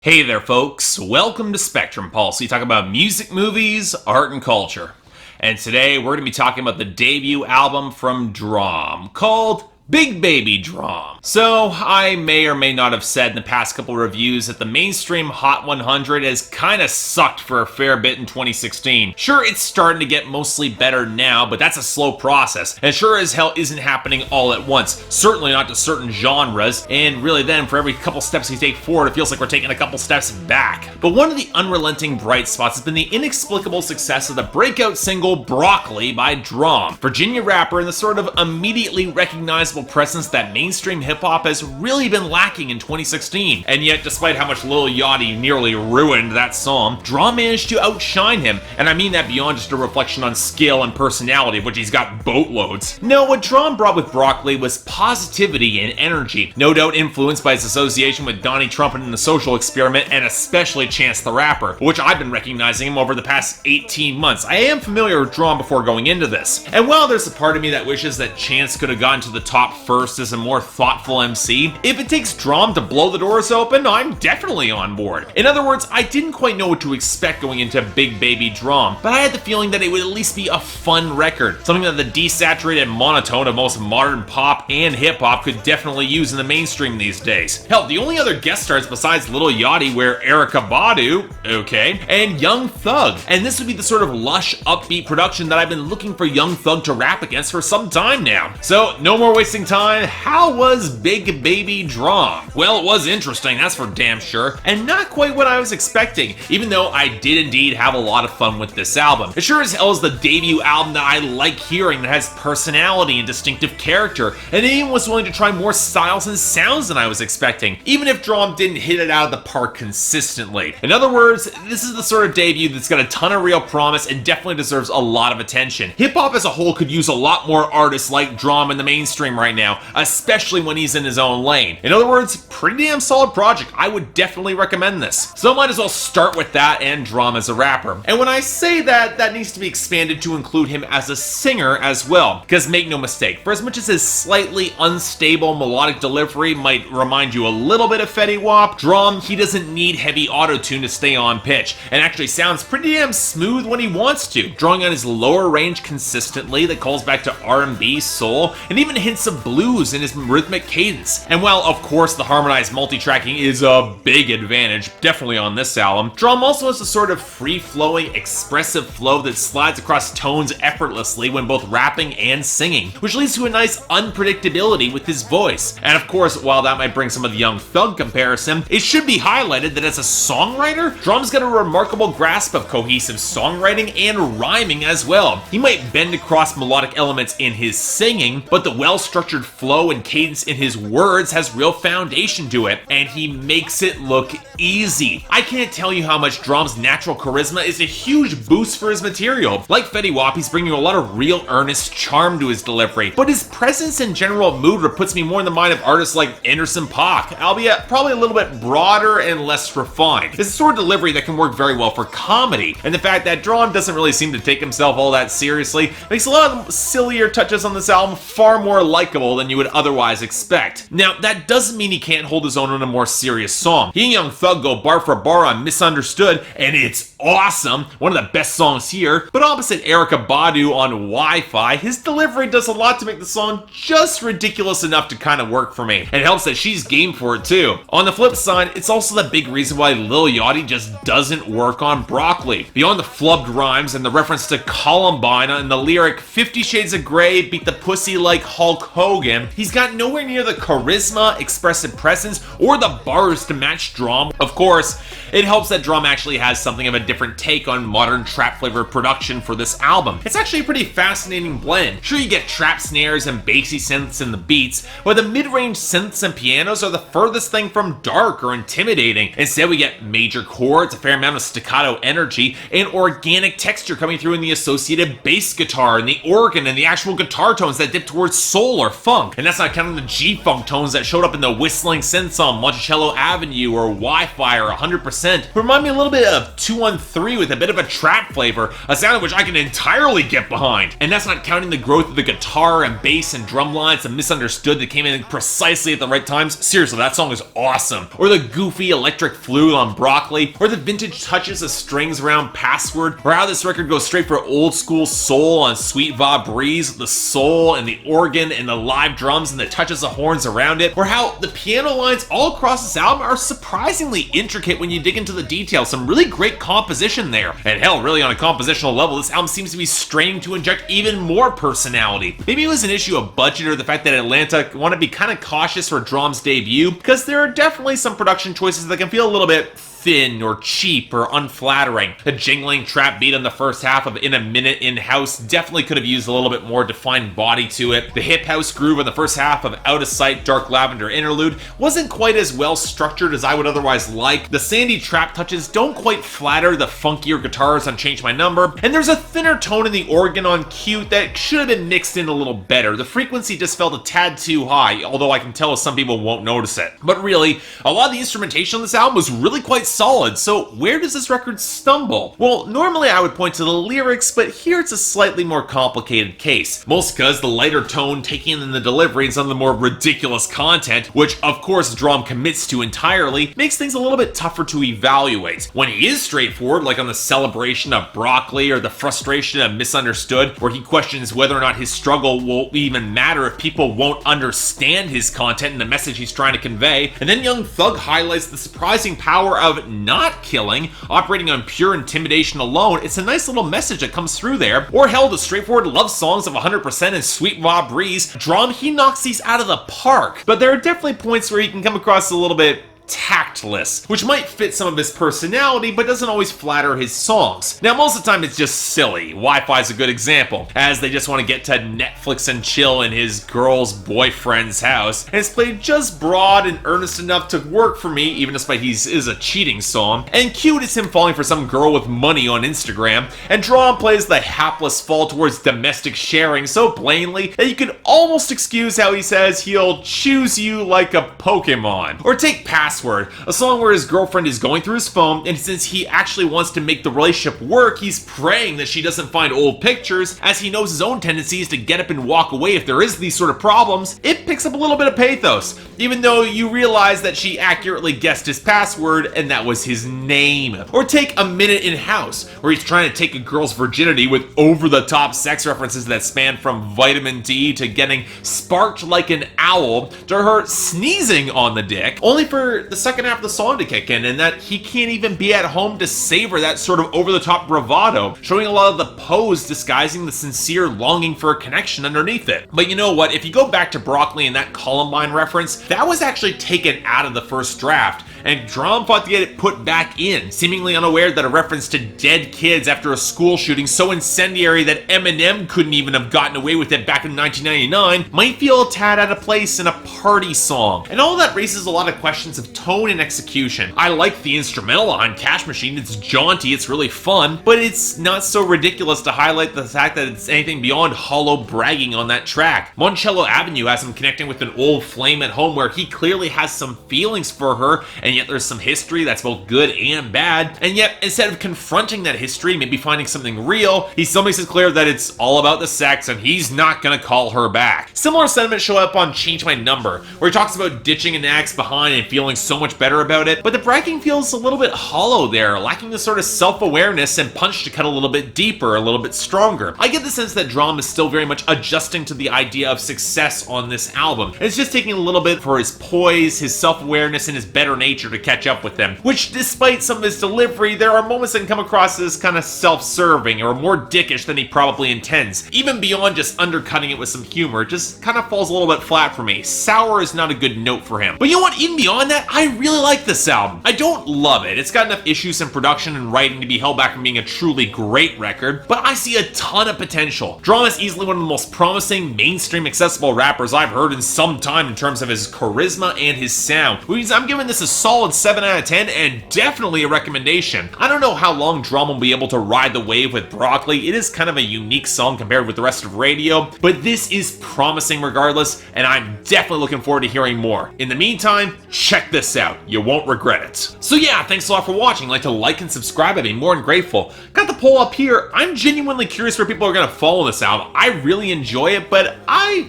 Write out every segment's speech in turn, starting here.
Hey there, folks. Welcome to Spectrum Pulse. We talk about music, movies, art, and culture. And today we're going to be talking about the debut album from DRAM called Big Baby DRAM. So, I may or may not have said in the past couple reviews that the mainstream Hot 100 has kinda sucked for a fair bit in 2016. Sure, it's starting to get mostly better now, but that's a slow process, and sure as hell isn't happening all at once. Certainly not to certain genres, and really then, for every couple steps we take forward, it feels like we're taking a couple steps back. But one of the unrelenting bright spots has been the inexplicable success of the breakout single Broccoli by DRAM. Virginia rapper and the sort of immediately recognizable presence that mainstream hip-hop has really been lacking in 2016. And yet, despite how much Lil Yachty nearly ruined that song, DRAM managed to outshine him, and I mean that beyond just a reflection on skill and personality, of which he's got boatloads. No, what DRAM brought with Broccoli was positivity and energy, no doubt influenced by his association with Donnie Trumpet and The Social Experiment, and especially Chance the Rapper, which I've been recognizing him over the past 18 months. I am familiar with DRAM before going into this, and while there's a part of me that wishes that Chance could have gotten to the top first as a more thoughtful MC, if it takes DRAM to blow the doors open, I'm definitely on board. In other words, I didn't quite know what to expect going into Big Baby DRAM, but I had the feeling that it would at least be a fun record, something that the desaturated monotone of most modern pop and hip-hop could definitely use in the mainstream these days. Hell, the only other guest stars besides Lil Yachty were Erykah Badu, okay, and Young Thug, and this would be the sort of lush, upbeat production that I've been looking for Young Thug to rap against for some time now. So, no more wasting time, how was Big Baby DRAM? Well, it was interesting, that's for damn sure, and not quite what I was expecting, even though I did indeed have a lot of fun with this album. It sure as hell is the debut album that I like hearing, that has personality and distinctive character, and it even was willing to try more styles and sounds than I was expecting, even if DRAM didn't hit it out of the park consistently. In other words, this is the sort of debut that's got a ton of real promise and definitely deserves a lot of attention. Hip-hop as a whole could use a lot more artists like DRAM in the mainstream right now, especially when he's in his own lane. In other words, pretty damn solid project. I would definitely recommend this. So might as well start with that and DRAM as a rapper. And when I say that, that needs to be expanded to include him as a singer as well. Because make no mistake, for as much as his slightly unstable melodic delivery might remind you a little bit of Fetty Wap, DRAM, he doesn't need heavy auto-tune to stay on pitch, and actually sounds pretty damn smooth when he wants to, drawing on his lower range consistently that calls back to R&B, soul, and even hints of blues in his rhythmic cadence. And while, of course, the harmonized multi-tracking is a big advantage, definitely on this album, DRAM also has a sort of free-flowing, expressive flow that slides across tones effortlessly when both rapping and singing, which leads to a nice unpredictability with his voice. And of course, while that might bring some of the Young Thug comparison, it should be highlighted that as a songwriter, DRAM's got a remarkable grasp of cohesive songwriting and rhyming as well. He might bend across melodic elements in his singing, but the well-structured flow and cadence in his words has real foundation to it, and he makes it look easy. I can't tell you how much DRAM's natural charisma is a huge boost for his material. Like Fetty Wap, he's bringing a lot of real earnest charm to his delivery, but his presence and general mood puts me more in the mind of artists like Anderson .Paak, albeit probably a little bit broader and less refined. It's a sort of delivery that can work very well for comedy, and the fact that DRAM doesn't really seem to take himself all that seriously makes a lot of the sillier touches on this album far more likable than you would otherwise expect. Now, that doesn't mean he can't hold his own in a more serious song. He and Young Thug go bar for bar on Misunderstood, and it's awesome, one of the best songs here, but opposite Erykah Badu on Wi-Fi, his delivery does a lot to make the song just ridiculous enough to kind of work for me, and it helps that she's game for it too. On the flip side, it's also the big reason why Lil Yachty just doesn't work on Broccoli. Beyond the flubbed rhymes and the reference to Columbine and the lyric 50 Shades of Grey beat the pussy like Hulk Hogan, he's got nowhere near the charisma, expressive presence, or the bars to match DRAM. Of course, it helps that DRAM actually has something of a different take on modern trap-flavored production for this album. It's actually a pretty fascinating blend. Sure, you get trap snares and bassy synths in the beats, but the mid-range synths and pianos are the furthest thing from dark or intimidating. Instead, we get major chords, a fair amount of staccato energy, and organic texture coming through in the associated bass guitar and the organ and the actual guitar tones that dip towards soul or or funk, and that's not counting the G-funk tones that showed up in the whistling synths on Monticello Avenue or Wi-Fi or 100%. Remind me a little bit of 213 with a bit of a trap flavor, a sound of which I can entirely get behind. And that's not counting the growth of the guitar and bass and drum lines and Misunderstood that came in precisely at the right times. Seriously, that song is awesome. Or the goofy electric flute on Broccoli, or the vintage touches of strings around Password, or how this record goes straight for old school soul on Sweet Va Breeze, the soul and the organ and the live drums and the touches of horns around it, or how the piano lines all across this album are surprisingly intricate when you dig into the details. Some really great composition there. And hell, really on a compositional level, this album seems to be straining to inject even more personality. Maybe it was an issue of budget or the fact that Atlanta wanted to be kind of cautious for Drom's debut, because there are definitely some production choices that can feel a little bit thin or cheap or unflattering. The jingling trap beat on the first half of In a Minute in House definitely could have used a little bit more defined body to it. The hip house groove on the first half of Out of Sight Dark Lavender Interlude wasn't quite as well structured as I would otherwise like. The sandy trap touches don't quite flatter the funkier guitars on Change My Number, and there's a thinner tone in the organ on Cute that should have been mixed in a little better. The frequency just felt a tad too high, although I can tell some people won't notice it. But really, a lot of the instrumentation on this album was really quite solid, so where does this record stumble? Well, normally I would point to the lyrics, but here it's a slightly more complicated case. Most because the lighter tone taking in the delivery and some of the more ridiculous content, which of course Drom commits to entirely, makes things a little bit tougher to evaluate. When he is straightforward, like on the Celebration of Broccoli or the Frustration of Misunderstood, where he questions whether or not his struggle will even matter if people won't understand his content and the message he's trying to convey, and then Young Thug highlights the surprising power of not killing, operating on pure intimidation alone. It's a nice little message that comes through there. Or hell, the straightforward love songs of 100% and Sweet Va Breeze. Drom, he knocks these out of the park. But there are definitely points where he can come across a little bit tactless, which might fit some of his personality, but doesn't always flatter his songs. Now, most of the time it's just silly. Wi-Fi is a good example, as they just want to get to Netflix and chill in his girl's boyfriend's house, and it's played just broad and earnest enough to work for me, even despite he is a cheating song. And Cute is him falling for some girl with money on Instagram, and Drom plays the hapless fall towards domestic sharing so plainly that you could almost excuse how he says he'll choose you like a Pokemon. Or take Password, a song where his girlfriend is going through his phone, and since he actually wants to make the relationship work, he's praying that she doesn't find old pictures, as he knows his own tendencies to get up and walk away if there is these sort of problems. It picks up a little bit of pathos, even though you realize that she accurately guessed his password and that was his name. Or take A Minute in House, where he's trying to take a girl's virginity with over-the-top sex references that span from vitamin D to getting sparked like an owl to her sneezing on the dick, only for the second half of the song to kick in, and that he can't even be at home to savor that sort of over-the-top bravado, showing a lot of the pose disguising the sincere longing for a connection underneath it. But you know what, if you go back to Broccoli and that Columbine reference, that was actually taken out of the first draft, and Drom fought to get it put back in, seemingly unaware that a reference to dead kids after a school shooting so incendiary that Eminem couldn't even have gotten away with it back in 1999 might feel a tad out of place in a party song. And all that raises a lot of questions of tone and execution. I like the instrumental on Cash Machine, it's jaunty, it's really fun, but it's not so ridiculous to highlight the fact that it's anything beyond hollow bragging on that track. Monticello Avenue has him connecting with an old flame at home where he clearly has some feelings for her, and yet there's some history that's both good and bad, and yet instead of confronting that history, maybe finding something real, he still makes it clear that it's all about the sex and he's not gonna call her back. Similar sentiments show up on Change My Number, where he talks about ditching an ex behind and feeling so much better about it, but the bragging feels a little bit hollow there, lacking the sort of self-awareness and punch to cut a little bit deeper, a little bit stronger. I get the sense that Drom is still very much adjusting to the idea of success on this album, and it's just taking a little bit for his poise, his self-awareness, and his better nature to catch up with them, which despite some of his delivery, there are moments that can come across as kind of self-serving or more dickish than he probably intends. Even beyond just undercutting it with some humor, it just kind of falls a little bit flat for me. Sour is not a good note for him. But you know what, even beyond that, I really like this album. I don't love it. It's got enough issues in production and writing to be held back from being a truly great record, but I see a ton of potential. Drom is easily one of the most promising, mainstream accessible rappers I've heard in some time in terms of his charisma and his sound, which means I'm giving this a solid solid 7 out of 10 and definitely a recommendation. I don't know how long Drum will be able to ride the wave with Broccoli. It is kind of a unique song compared with the rest of radio, but this is promising regardless, and I'm definitely looking forward to hearing more. In the meantime, check this out. You won't regret it. So yeah, thanks a lot for watching. Like and subscribe. I'd be more than grateful. Got the poll up here. I'm genuinely curious where people are going to follow this album. I really enjoy it, but I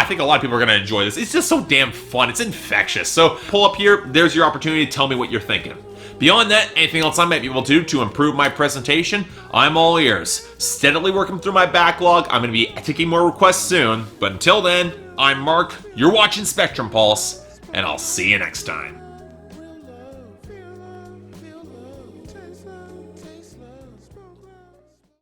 think a lot of people are going to enjoy this. It's just so damn fun. It's infectious. So pull up here. There's your opportunity to tell me what you're thinking. Beyond that, anything else I might be able to do to improve my presentation, I'm all ears. Steadily working through my backlog. I'm going to be taking more requests soon. But until then, I'm Mark. You're watching Spectrum Pulse, and I'll see you next time.